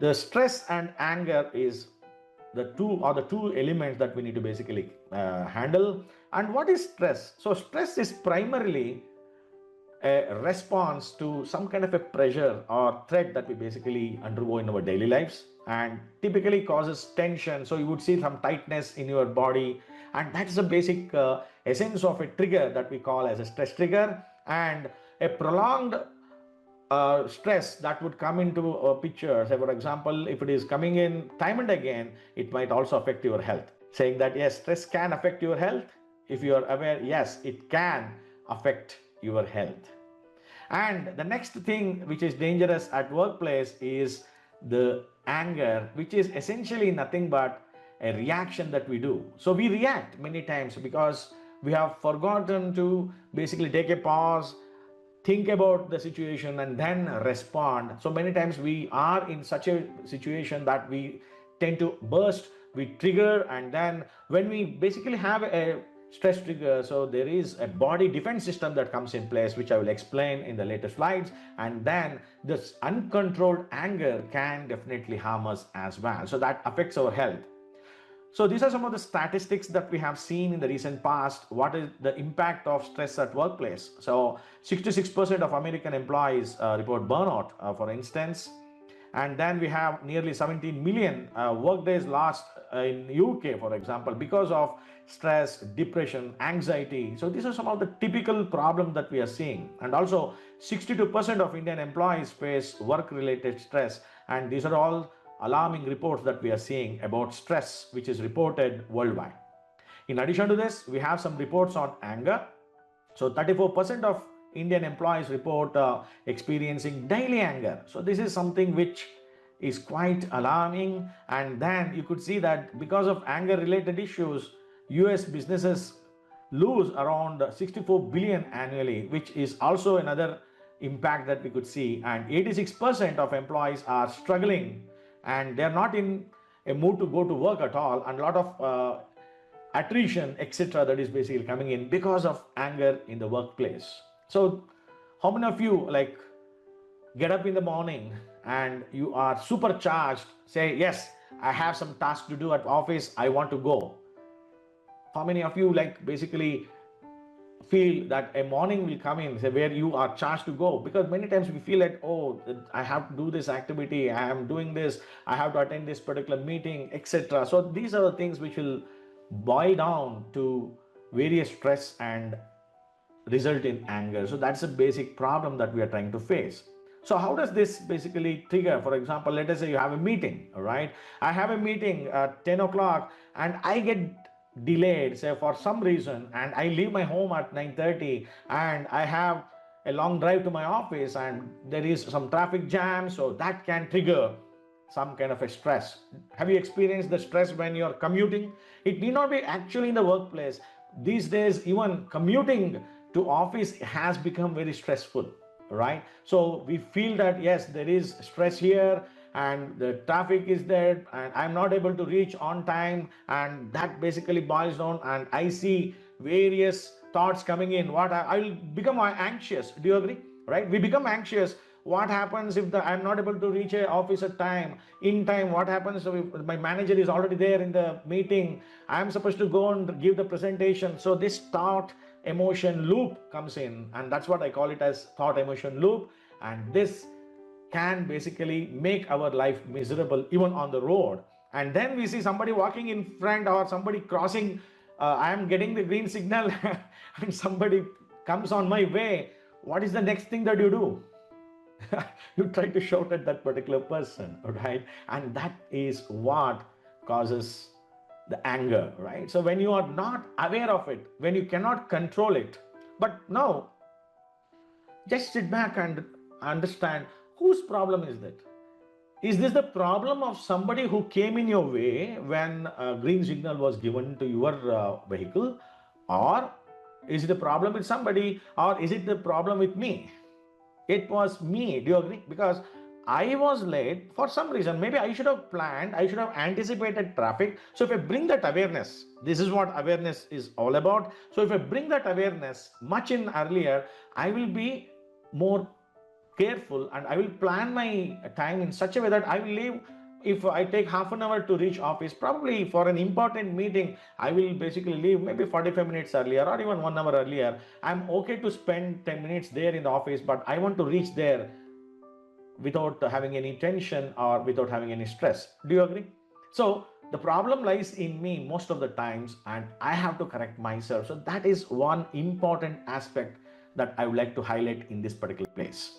The stress and anger is the two elements that we need to basically handle. And what is stress? So stress is primarily a response to some kind of a pressure or threat that we basically undergo in our daily lives, and typically causes tension. So you would see some tightness in your body, and that's the basic essence of a trigger that we call as a stress trigger. And a prolonged stress that would come into a picture, say for example, if it is coming in time and again, it might also affect your health. Saying that yes, stress can affect your health, if you are aware, yes, it can affect your health. And the next thing which is dangerous at workplace is the anger, which is essentially nothing but a reaction that we do. So we react many times because we have forgotten to basically take a pause, think about the situation, and then respond. So many times we are in such a situation that we tend to burst, we trigger, and then when we basically have a stress trigger, so there is a body defense system that comes in place, which I will explain in the later slides. And then this uncontrolled anger can definitely harm us as well, so that affects our health. So these are some of the statistics that we have seen in the recent past. What is the impact of stress at workplace? So 66% of American employees report burnout, for instance. And then we have nearly 17 million workdays lost in UK, for example, because of stress, depression, anxiety. So these are some of the typical problems that we are seeing. And also 62% of Indian employees face work-related stress. And these are all alarming reports that we are seeing about stress, which is reported worldwide. In addition to this, we have some reports on anger. So 34% of Indian employees report experiencing daily anger. So this is something which is quite alarming. And then you could see that because of anger related issues, US businesses lose around 64 billion annually, which is also another impact that we could see. And 86% of employees are struggling, and they're not in a mood to go to work at all, and a lot of attrition, etc., that is basically coming in because of anger in the workplace. So how many of you like get up in the morning and you are supercharged, say yes, I have some task to do at office, I want to go? How many of you like basically feel that a morning will come in, say, where you are charged to go? Because many times we feel like, oh, I have to do this activity, I am doing this, I have to attend this particular meeting, etc. So these are the things which will boil down to various stress and result in anger. So that's a basic problem that we are trying to face. So how does this basically trigger? For example, let us say you have a meeting, all right? I have a meeting at 10 o'clock and I get delayed, say for some reason, and I leave my home at 9:30, and I have a long drive to my office and there is some traffic jam, so that can trigger some kind of a stress. Have you experienced the stress when you're commuting? It need not be actually in the workplace. These days, even commuting to office has become very stressful, right? So we feel that yes, there is stress here and the traffic is there and I'm not able to reach on time, and that basically boils down, and I see various thoughts coming in. I will become anxious. Do you agree? Right? We become anxious. What happens if I'm not able to reach a office at time, in time? What happens if my manager is already there in the meeting? I'm supposed to go and give the presentation. So this thought emotion loop comes in, and that's what I call it as thought emotion loop. And this can basically make our life miserable even on the road. And then we see somebody walking in front or somebody crossing. I am getting the green signal and somebody comes on my way. What is the next thing that you do? You try to shout at that particular person, right? And that is what causes the anger, right? So when you are not aware of it, when you cannot control it, but now just sit back and understand, whose problem is that? Is this the problem of somebody who came in your way when a green signal was given to your vehicle? Or is it a problem with somebody? Or is it the problem with me? It was me. Do you agree? Because I was late for some reason. Maybe I should have planned, I should have anticipated traffic. So if I bring that awareness, this is what awareness is all about. So if I bring that awareness much in earlier, I will be more careful, and I will plan my time in such a way that I will leave. If I take half an hour to reach office, probably for an important meeting, I will basically leave maybe 45 minutes earlier or even 1 hour earlier. I'm okay to spend 10 minutes there in the office, but I want to reach there without having any tension or without having any stress. Do you agree? So the problem lies in me most of the times, and I have to correct myself. So that is one important aspect that I would like to highlight in this particular place.